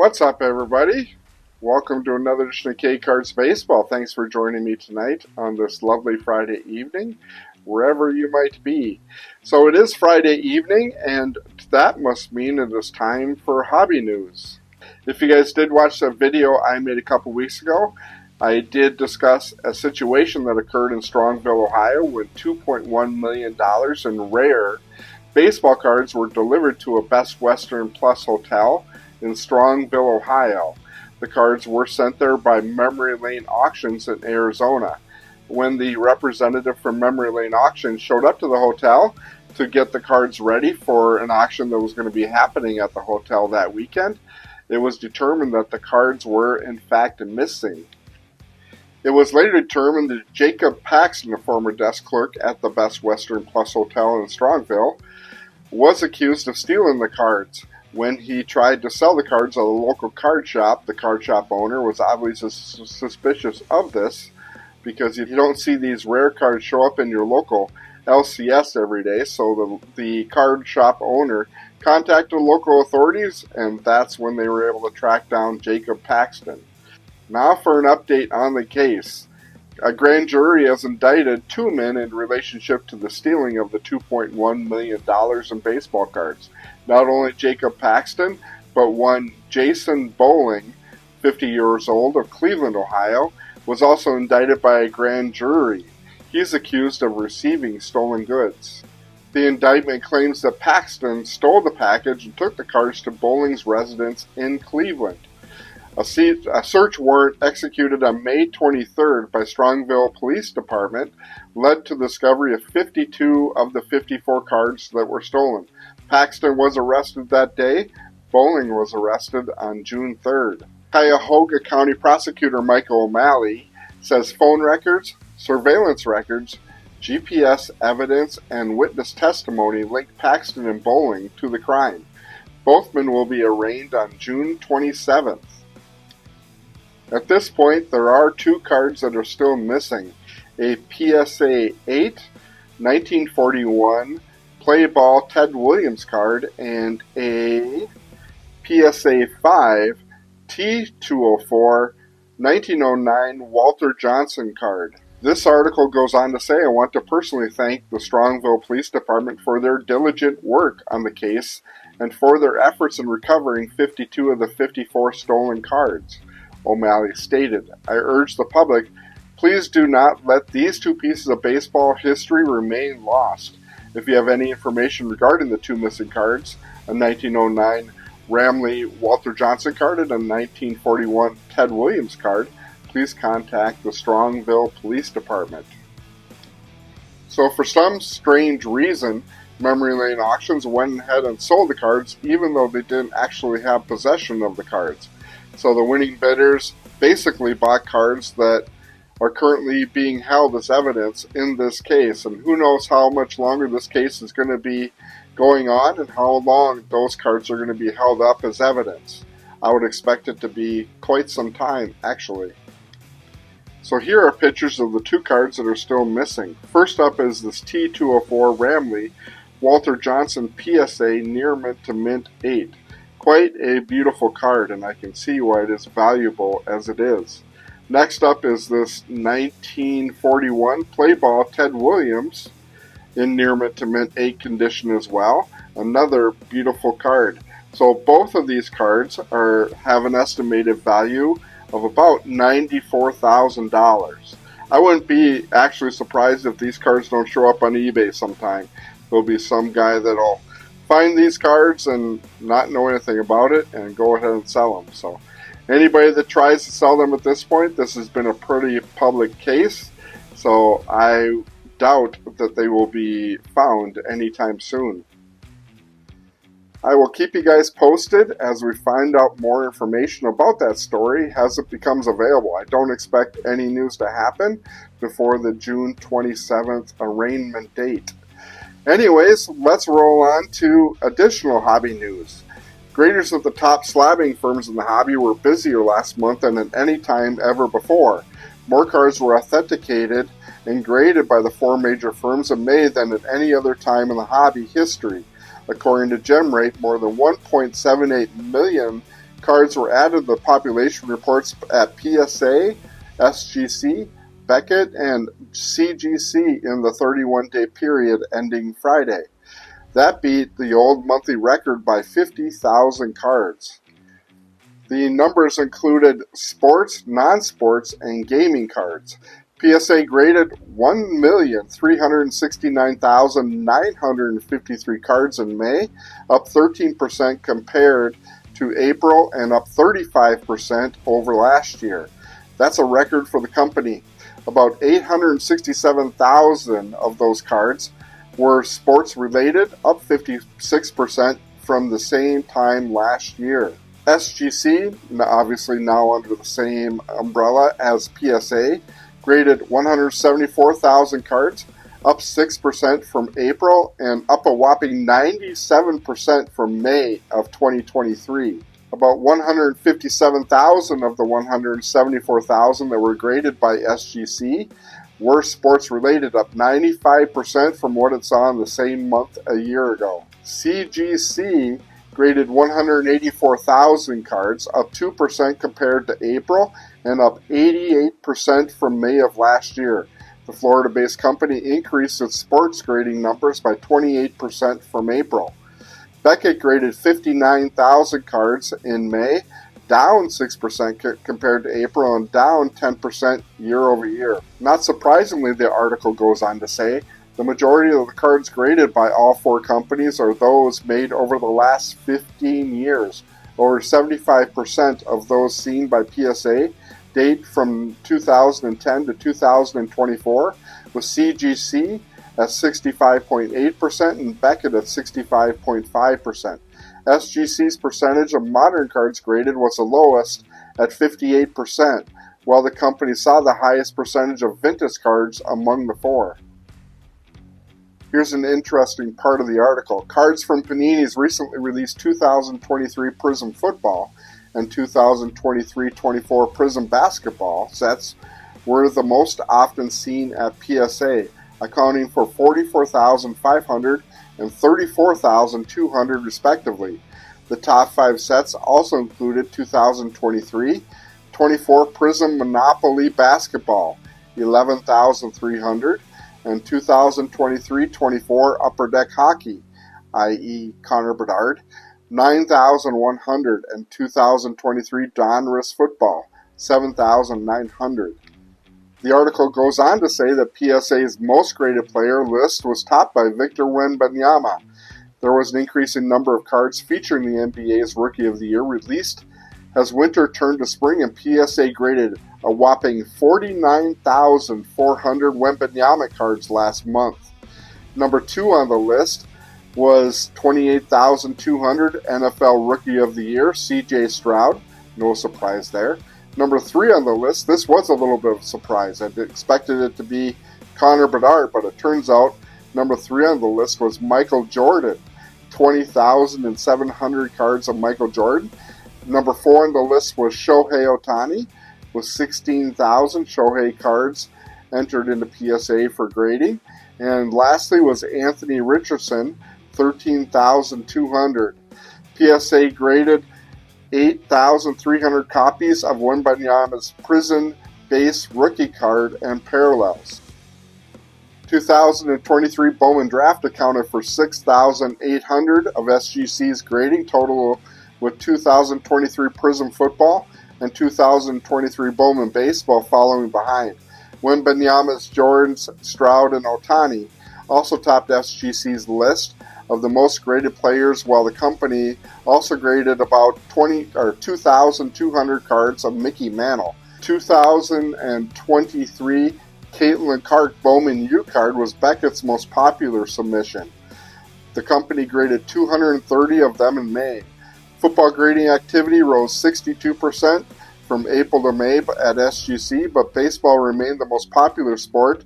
What's up, everybody? Welcome to another edition of K-Cards Baseball. Thanks for joining me tonight on this lovely Friday evening, wherever you might be. So it is Friday evening, and that must mean it is time for hobby news. If you guys did watch the video I made a couple weeks ago, I did discuss a situation that occurred in Strongville, Ohio, when $2.1 million in rare baseball cards were delivered to a Best Western Plus hotel in Strongville, Ohio. The cards were sent there by Memory Lane Auctions in Arizona. When the representative from Memory Lane Auctions showed up to the hotel to get the cards ready for an auction that was going to be happening at the hotel that weekend, it was determined that the cards were in fact missing. It was later determined that Jacob Paxton, a former desk clerk at the Best Western Plus Hotel in Strongville, was accused of stealing the cards. When he tried to sell the cards at a local card shop, the card shop owner was obviously suspicious of this, because you don't see these rare cards show up in your local LCS every day. So the card shop owner contacted local authorities, and that's when they were able to track down Jacob Paxton. Now for an update on the case. A grand jury has indicted two men in relationship to the stealing of the $2.1 million in baseball cards. Not only Jacob Paxton, but one Jason Bowling, 50 years old, of Cleveland, Ohio, was also indicted by a grand jury. He's accused of receiving stolen goods. The indictment claims that Paxton stole the package and took the cards to Bowling's residence in Cleveland. A search warrant executed on May 23rd by Strongville Police Department led to the discovery of 52 of the 54 cards that were stolen. Paxton was arrested that day. Bowling was arrested on June 3rd. Cuyahoga County Prosecutor Michael O'Malley says phone records, surveillance records, GPS evidence, and witness testimony linked Paxton and Bowling to the crime. Both men will be arraigned on June 27th. At this point, there are two cards that are still missing. A PSA 8, 1941 play ball Ted Williams card, and a PSA 5, T204, 1909 Walter Johnson card. This article goes on to say, I want to personally thank the Strongville Police Department for their diligent work on the case and for their efforts in recovering 52 of the 54 stolen cards. O'Malley stated, I urge the public, please do not let these two pieces of baseball history remain lost. If you have any information regarding the two missing cards, a 1909 Ramley Walter Johnson card and a 1941 Ted Williams card, please contact the Strongville Police Department. So for some strange reason, Memory Lane Auctions went ahead and sold the cards even though they didn't actually have possession of the cards. So the winning bidders basically bought cards that are currently being held as evidence in this case. And who knows how much longer this case is going to be going on and how long those cards are going to be held up as evidence. I would expect it to be quite some time, actually. So here are pictures of the two cards that are still missing. First up is this T204 Ramley Walter Johnson PSA Near Mint to Mint 8. Quite a beautiful card, and I can see why it is valuable as it is. Next up is this 1941 play ball Ted Williams in Near Mint to Mint 8 condition as well. Another beautiful card. So both of these cards have an estimated value of about $94,000. I wouldn't be actually surprised if these cards don't show up on eBay sometime. There'll be some guy that'll find these cards and not know anything about it and go ahead and sell them. So anybody that tries to sell them at this point, this has been a pretty public case, so I doubt that they will be found anytime soon. I will keep you guys posted as we find out more information about that story as it becomes available. I don't expect any news to happen before the June 27th arraignment date. Anyways, let's roll on to additional hobby news. Graders of the top slabbing firms in the hobby were busier last month than at any time ever before. More cards were authenticated and graded by the four major firms in May than at any other time in the hobby history. According to GemRate, more than 1.78 million Cards were added to the population reports at PSA, SGC, Beckett, and CGC in the 31-day period ending Friday. That beat the old monthly record by 50,000 cards. The numbers included sports, non-sports, and gaming cards. PSA graded 1,369,953 cards in May, up 13% compared to April and up 35% over last year. That's a record for the company. About 867,000 of those cards were sports related, up 56% from the same time last year. SGC, obviously now under the same umbrella as PSA, graded 174,000 cards, up 6% from April and up a whopping 97% from May of 2023. About 157,000 of the 174,000 that were graded by SGC were sports related, up 95% from what it saw in the same month a year ago. CGC graded 184,000 cards, up 2% compared to April and up 88% from May of last year. The Florida-based company increased its sports grading numbers by 28% from April. Beckett graded 59,000 cards in May, down 6% compared to April and down 10% year over year. Not surprisingly, the article goes on to say, the majority of the cards graded by all four companies are those made over the last 15 years. Over 75% of those seen by PSA date from 2010 to 2024, with CGC at 65.8% and Beckett at 65.5%. SGC's percentage of modern cards graded was the lowest at 58%, while the company saw the highest percentage of vintage cards among the four. Here's an interesting part of the article. Cards from Panini's recently released 2023 Prizm Football and 2023-24 Prizm Basketball sets were the most often seen at PSA, accounting for 44,500 and 34,200 respectively. The top 5 sets also included 2023-24 Prizm Monopoly Basketball, 11,300, and 2023-24 Upper Deck Hockey, i.e. Connor Bedard, 9,100, and 2023 Donruss Football, 7,900. The article goes on to say that PSA's most graded player list was topped by Victor Wembanyama. There was an increasing number of cards featuring the NBA's Rookie of the Year released as winter turned to spring, and PSA graded a whopping 49,400 Wembanyama cards last month. Number 2 on the list was 28,200 NFL Rookie of the Year, CJ Stroud. No surprise there. Number 3 on the list, this was a little bit of a surprise. I expected it to be Connor Bedard, but it turns out number 3 on the list was Michael Jordan. 20,700 cards of Michael Jordan. Number 4 on the list was Shohei Ohtani, with 16,000 Shohei cards entered into PSA for grading. And lastly was Anthony Richardson, 13,200. PSA graded 8,300 copies of Wembanyama's Prizm base rookie card and parallels. 2023 Bowman Draft accounted for 6,800 of SGC's grading total, with 2023 Prizm Football and 2023 Bowman Baseball following behind. Wembanyama's, Jordans, Stroud, and Ohtani also topped SGC's list of the most graded players, while the company also graded about 2,200 cards of Mickey Mantle. 2023 Caitlin Clark Bowman U card was Beckett's most popular submission. The company graded 230 of them in May. Football grading activity rose 62% from April to May at SGC, but baseball remained the most popular sport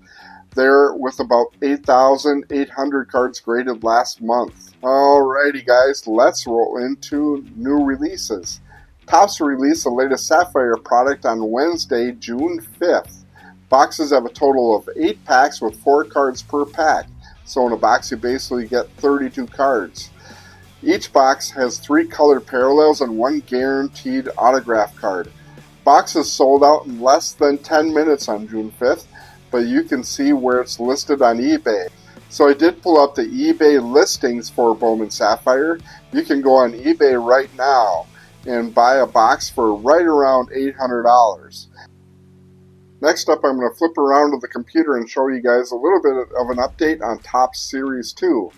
there, with about 8,800 cards graded last month. Alrighty guys, let's roll into new releases. Topps released the latest Sapphire product on Wednesday, June 5th. Boxes have a total of 8 packs with 4 cards per pack. So in a box you basically get 32 cards. Each box has 3 colored parallels and 1 guaranteed autograph card. Boxes sold out in less than 10 minutes on June 5th, but you can see where it's listed on eBay. So I did pull up the eBay listings for Bowman Sapphire. You can go on eBay right now and buy a box for right around $800. Next up, I'm going to flip around to the computer and show you guys a little bit of an update on Topps Series 2.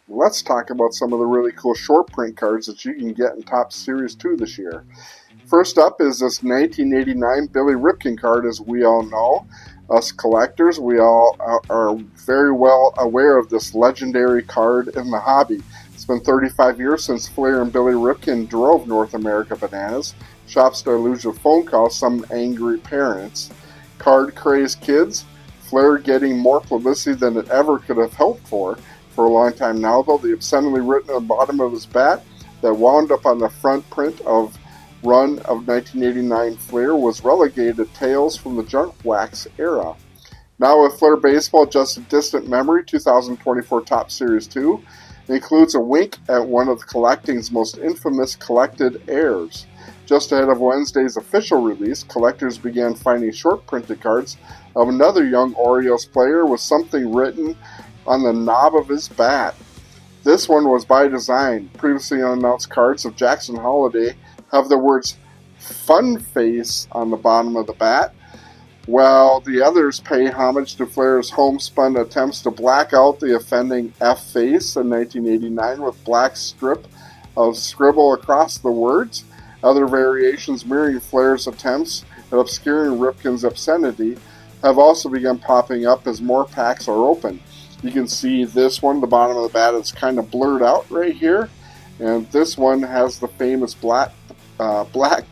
Let's talk about some of the really cool short print cards that you can get in Topps Series 2 this year. First up is this 1989 Billy Ripken card. As we all know, us collectors, we all are very well aware of this legendary card in the hobby. It's been 35 years since Flair and Billy Ripken drove North America bananas. Shops to elusive phone calls, some angry parents. Card crazed kids. Flair getting more publicity than it ever could have hoped for a long time now, though. The obscenely written on the bottom of his bat that wound up on the front print of run of 1989 Flair was relegated to tales from the junk wax era. Now with Flair Baseball just a distant memory, 2024 Topps Series 2 includes a wink at one of collecting's most infamous collected heirs. Just ahead of Wednesday's official release, collectors began finding short printed cards of another young Orioles player with something written on the knob of his bat. This one was by design. Previously unannounced cards of Jackson Holliday have the words "Fun Face" on the bottom of the bat, while the others pay homage to Flair's homespun attempts to black out the offending F face in 1989 with black strip of scribble across the words. Other variations mirroring Flair's attempts at obscuring Ripken's obscenity have also begun popping up as more packs are open. You can see this one, the bottom of the bat, is kind of blurred out right here, and this one has the famous black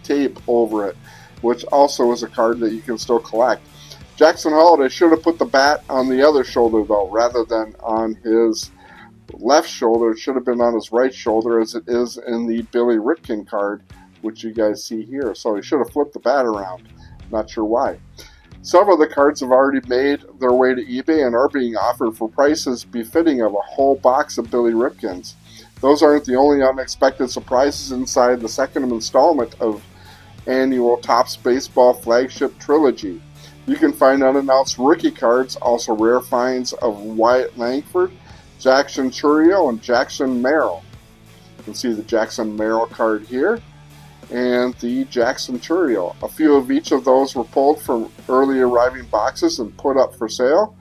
tape over it, which also is a card that you can still collect. Jackson Holliday should have put the bat on the other shoulder, though, rather than on his left shoulder. It should have been on his right shoulder, as it is in the Billy Ripken card, which you guys see here. So he should have flipped the bat around. Not sure why. Several of the cards have already made their way to eBay and are being offered for prices befitting of a whole box of Billy Ripkens. Those aren't the only unexpected surprises inside the second installment of annual Topps Baseball Flagship Trilogy. You can find unannounced rookie cards, also rare finds of Wyatt Langford, Jackson Chourio, and Jackson Merrill. You can see the Jackson Merrill card here, and the Jackson Chourio. A few of each of those were pulled from early arriving boxes and put up for sale.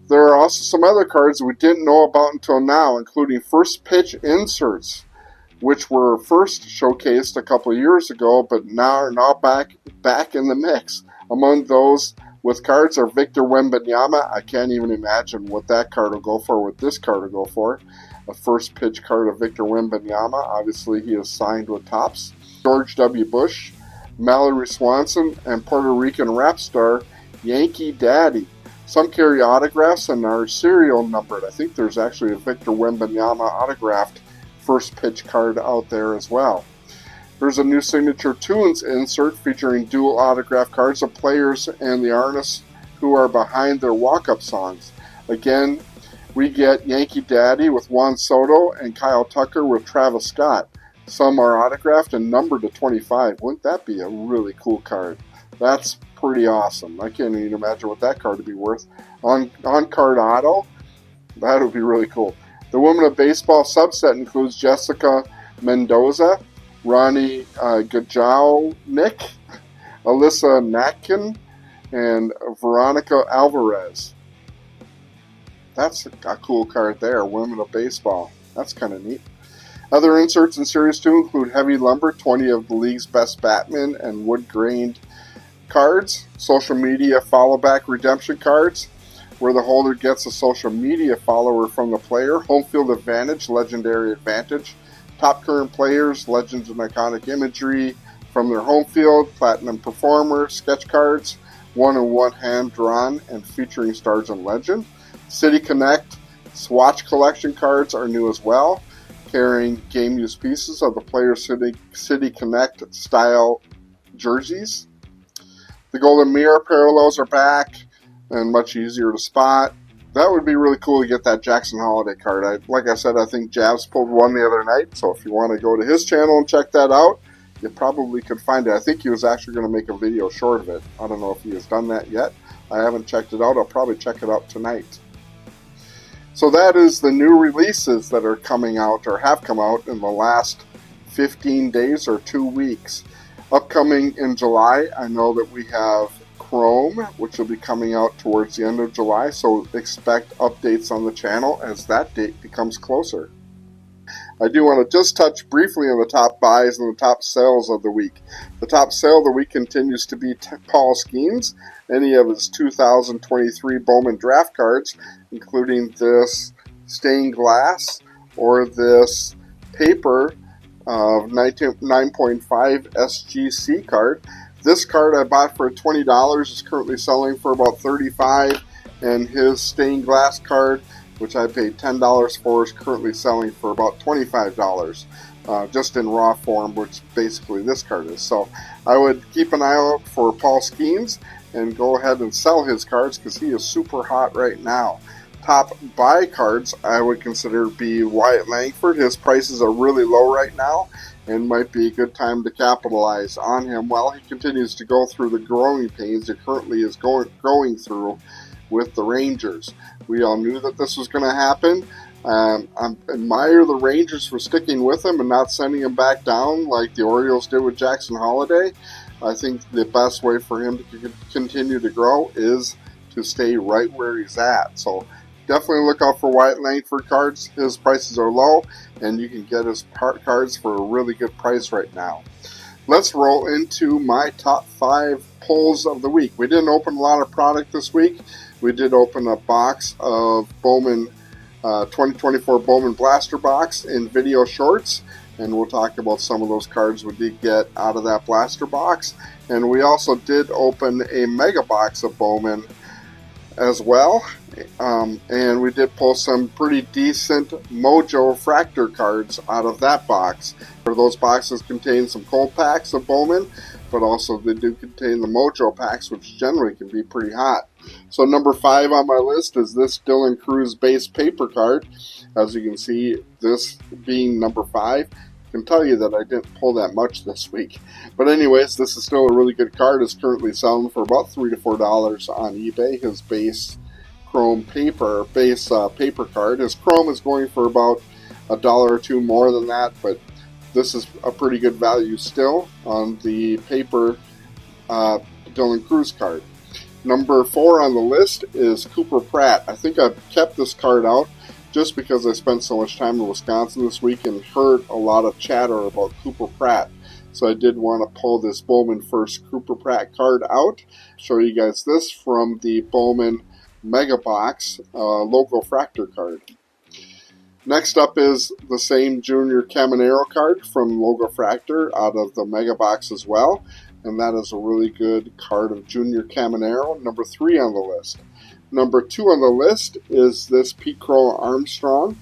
There are also some other cards we didn't know about until now, including first pitch inserts, which were first showcased a couple of years ago, but now are back in the mix. Among those with cards are Victor Wembanyama. I can't even imagine what that card will go for, what this card will go for. A first pitch card of Victor Wembanyama. Obviously, he is signed with Topps. George W. Bush, Mallory Swanson, and Puerto Rican rap star Yankee Daddy. Some carry autographs and are serial numbered. I think there's actually a Victor Wembanyama autographed first pitch card out there as well. There's a new Signature Tunes insert featuring dual autograph cards of players and the artists who are behind their walk-up songs. Again, we get Yankee Daddy with Juan Soto and Kyle Tucker with Travis Scott. Some are autographed and numbered to 25. Wouldn't that be a really cool card? That's pretty awesome. I can't even imagine what that card would be worth. On-card auto, that would be really cool. The Women of Baseball subset includes Jessica Mendoza, Ronnie Gajownik, Alyssa Natkin, and Veronica Alvarez. That's a cool card there, Women of Baseball. That's kind of neat. Other inserts in Series 2 include Heavy Lumber, 20 of the league's best Batman and wood-grained cards, social media follow-back redemption cards, where the holder gets a social media follower from the player, Home Field Advantage, Legendary Advantage, top current players, legends and iconic imagery from their home field, Platinum Performer, sketch cards, one-on-one hand-drawn and featuring stars and legend. City Connect Swatch collection cards are new as well, carrying game-used pieces of the player's City Connect style jerseys. The Golden Mirror parallels are back and much easier to spot. That would be really cool to get that Jackson Holiday card. Like I said, I think Javs pulled one the other night, so if you want to go to his channel and check that out, you probably could find it. I think he was actually going to make a video short of it. I don't know if he has done that yet. I haven't checked it out. I'll probably check it out tonight. So that is the new releases that are coming out or have come out in the last 15 days or 2 weeks. Upcoming in July, I know that we have Chrome, which will be coming out towards the end of July, so expect updates on the channel as that date becomes closer. I do want to just touch briefly on the top buys and the top sales of the week. The top sale of the week continues to be Paul Skeens, any of his 2023 Bowman draft cards, including this stained glass or this paper of 9.5 SGC card. This card I bought for $20 is currently selling for about $35, and his stained glass card, which I paid $10 for, is currently selling for about $25, just in raw form, which basically this card is. So I would keep an eye out for Paul Skeens and go ahead and sell his cards because he is super hot right now. Top buy cards I would consider be Wyatt Langford. His prices are really low right now and might be a good time to capitalize on him while he continues to go through the growing pains he currently is going through with the Rangers. We all knew that this was going to happen. I admire the Rangers for sticking with him and not sending him back down like the Orioles did with Jackson Holiday. I think the best way for him to continue to grow is to stay right where he's at. So definitely look out for Wyatt Langford cards. His prices are low, and you can get his cards for a really good price right now. Let's roll into my top 5 pulls of the week. We didn't open a lot of product this week. We did open a box of Bowman 2024 Bowman Blaster Box in video shorts, and we'll talk about some of those cards we did get out of that blaster box. And we also did open a mega box of Bowman as well, and we did pull some pretty decent Mojo Fractor cards out of that box. Those boxes contain some cold packs of Bowman, but also they do contain the Mojo packs, which generally can be pretty hot. So number 5 on my list is this Dylan Cruz base paper card. As you can see, this being number 5, can tell you that I didn't pull that much this week. But anyways, this is still a really good card. It's currently selling for about $3 to $4 on eBay. His base chrome paper card. His chrome is going for about $1 or $2 more than that, but this is a pretty good value still on the paper Dylan Cruz card. Number 4 on the list is Cooper Pratt. I think I've kept this card out just because I spent so much time in Wisconsin this week and heard a lot of chatter about Cooper Pratt. So I did want to pull this Bowman First Cooper Pratt card out. Show you guys this from the Bowman Mega Box Logo Fractor card. Next up is the same Junior Caminero card from Logo Fractor out of the Mega Box as well. And that is a really good card of Junior Caminero, number 3 on the list. Number 2 on the list is this Pete Crow Armstrong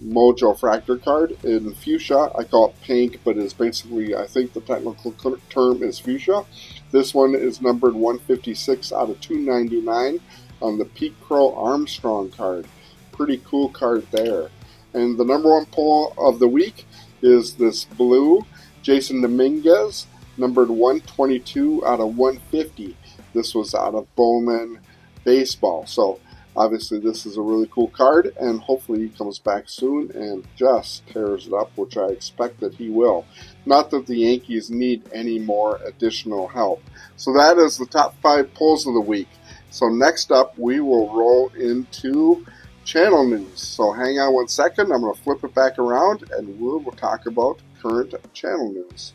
Mojo Fractor card in fuchsia. I call it pink, but it's basically, I think the technical term is fuchsia. This one is numbered 156 out of 299 on the Pete Crow Armstrong card. Pretty cool card there. And the number 1 pull of the week is this blue Jason Dominguez, numbered 122 out of 150. This was out of Bowman Baseball. So obviously this is a really cool card, and hopefully he comes back soon and just tears it up, which I expect that he will. Not that the Yankees need any more additional help. So that is the top 5 pulls of the week. So next up we will roll into channel news. So hang on one second. I'm going to flip it back around and we will talk about current channel news.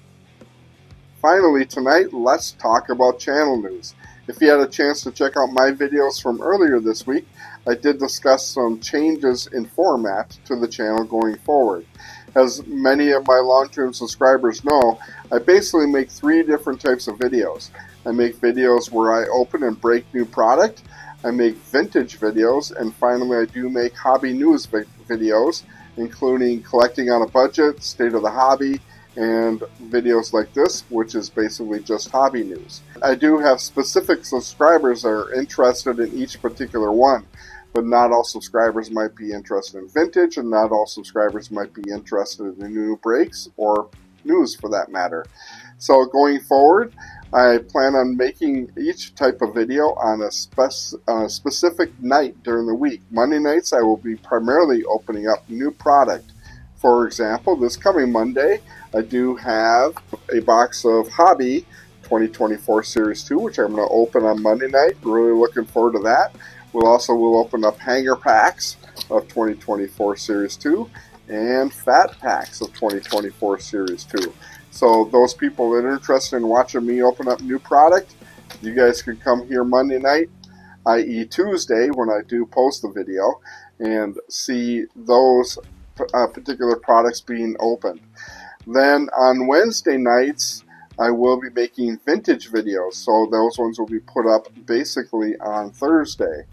Finally tonight, let's talk about channel news. If you had a chance to check out my videos from earlier this week, I did discuss some changes in format to the channel going forward. As many of my long-term subscribers know, I basically make 3 different types of videos. I make videos where I open and break new product, I make vintage videos, and finally I do make hobby news videos, including collecting on a budget, state of the hobby, and videos like this, which is basically just hobby news. I do have specific subscribers that are interested in each particular one. but not all subscribers might be interested in vintage, and not all subscribers might be interested in new breaks or news for that matter. So going forward, I plan on making each type of video on a specific night during the week. Monday nights I will be primarily opening up new product. For example, this coming Monday I do have a box of Hobby 2024 Series 2, which I'm going to open on Monday night. Really looking forward to that. We'll open up hanger packs of 2024 Series 2 and fat packs of 2024 Series 2. So those people that are interested in watching me open up new product, you guys can come here Monday night, i.e. Tuesday, when I do post the video, and see those particular products being opened. Then on Wednesday nights, I will be making vintage videos, so those ones will be put up basically on Thursday.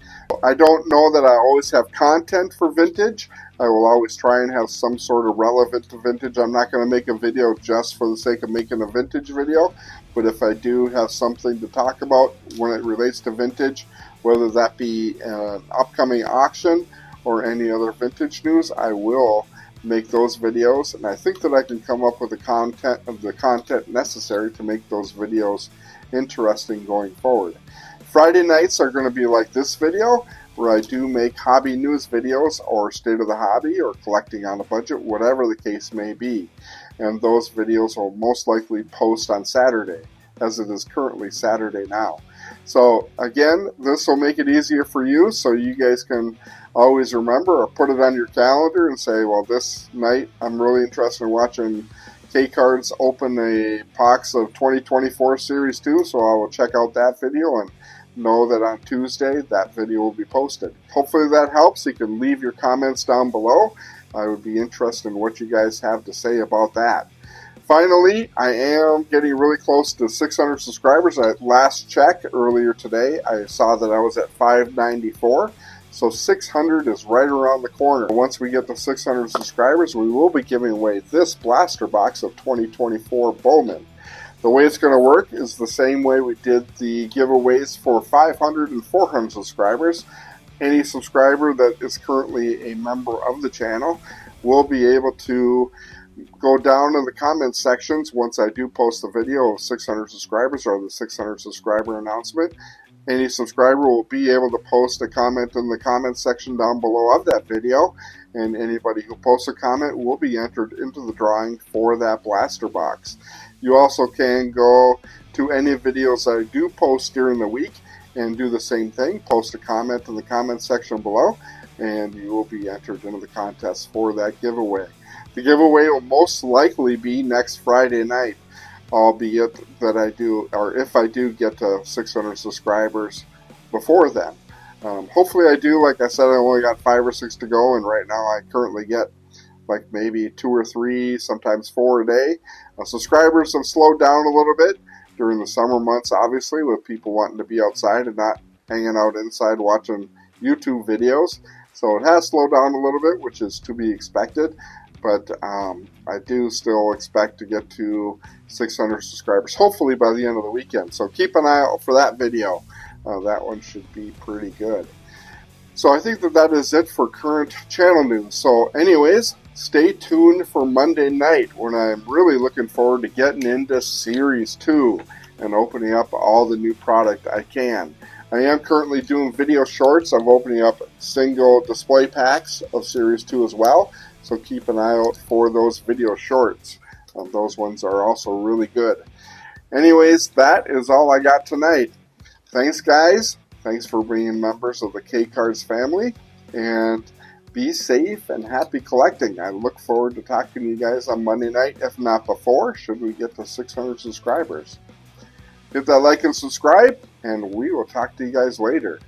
I don't know that I always have content for vintage. I will always try and have some sort of relevant to vintage. I'm not going to make a video just for the sake of making a vintage video, but if I do have something to talk about when it relates to vintage, whether that be an upcoming auction or any other vintage news, I will make those videos, and I think that I can come up with the content necessary to make those videos interesting going forward. Friday nights are going to be like this video, where I do make hobby news videos or state of the hobby or collecting on a budget, whatever the case may be. And those videos will most likely post on Saturday, as it is currently Saturday now. So again, this will make it easier for you, so you guys can always remember or put it on your calendar and say, well, this night I'm really interested in watching K-Cards open a box of 2024 Series 2, so I will check out that video and know that on Tuesday that video will be posted. Hopefully that helps. You can leave your comments down below. I would be interested in what you guys have to say about that. Finally, I am getting really close to 600 subscribers. At last check earlier today, I saw that I was at 594. So 600 is right around the corner. Once we get to 600 subscribers, we will be giving away this blaster box of 2024 Bowman. The way it's going to work is the same way we did the giveaways for 500 and 400 subscribers. Any subscriber that is currently a member of the channel will be able to go down in the comment sections once I do post the video of 600 subscribers or the 600 subscriber announcement. Any subscriber will be able to post a comment in the comment section down below of that video, and anybody who posts a comment will be entered into the drawing for that blaster box. You also can go to any videos I do post during the week and do the same thing. Post a comment in the comment section below, and you will be entered into the contest for that giveaway. The giveaway will most likely be next Friday night, albeit that I do, or if I do get to 600 subscribers before then. Hopefully I do. Like I said, I only got 5 or 6 to go, and right now I currently get like maybe 2 or 3, sometimes 4 a day. Subscribers have slowed down a little bit during the summer months, obviously, with people wanting to be outside and not hanging out inside watching YouTube videos. So it has slowed down a little bit, which is to be expected. But I do still expect to get to 600 subscribers, hopefully by the end of the weekend. So keep an eye out for that video. That one should be pretty good. So I think that is it for current channel news. So anyways, stay tuned for Monday night, when I'm really looking forward to getting into Series 2 and opening up all the new product I can. I am currently doing video shorts. I'm opening up single display packs of Series 2 as well. So keep an eye out for those video shorts. Those ones are also really good. Anyways, that is all I got tonight. Thanks, guys. Thanks for being members of the K-Cards family. And be safe and happy collecting. I look forward to talking to you guys on Monday night, if not before, should we get to 600 subscribers. Hit that like and subscribe, and we will talk to you guys later.